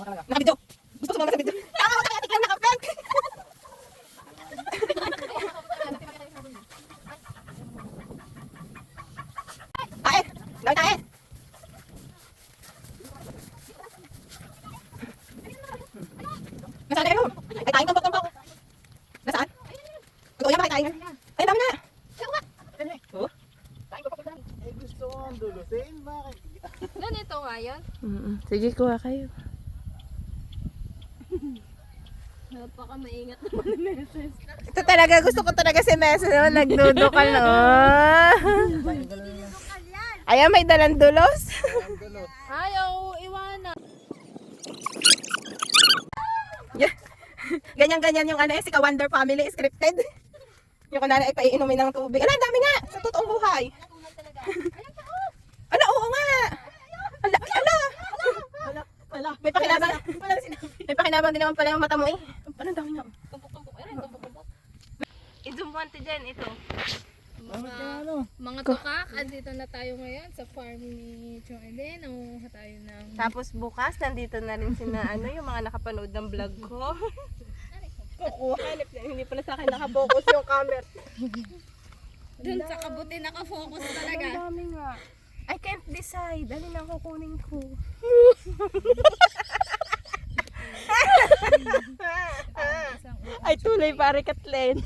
Naka-video. Gusto ko sumama sa video. Tama mo tayo, tignan naka-vlog. Tae! Dami tae! Nasaan kayo? Ay, taing tumpok-tumpok. Nasaan? Mag-uya ba kayo taing? Ay, dami na! Oh? Eh, gusto ko ang dulutin. Bakit? Ganito nga yun. Sige, kuha kayo. Napaka maingat naman ni Meses. Ito talaga, gusto ko talaga si Meso. No? Nagdudukal, no? Ayan, may dalang dulos. Ayaw, iwanan. Ganyan-ganyan yung ano, si Ka-Wonder Family scripted. Yung kunwari ay paiinumin ng tubig. Ala, dami nga! Sa totoong buhay. Ala, oo nga! Ala, ala! Ala, may pakinabang. May pakinabang din naman pala yung mata mo eh. Ano dami nga? Tumpok-tumpok. Ayan, tumpok-tumpok. I-zoom mo dyan, ito. Mga tukak, andito na tayo ngayon sa farm ni Chong Eden. Nangunguha tayo ng... Tapos bukas, nandito na rin sina, yung mga nakapanood ng vlog ko. Kukuha. Hindi pala sa akin nakapokus yung camera. Dun sa kabuti nakafocus talaga. Ang dami nga. I can't decide. Alin ang kukunin ko? Ay, tulay pare Kathleen.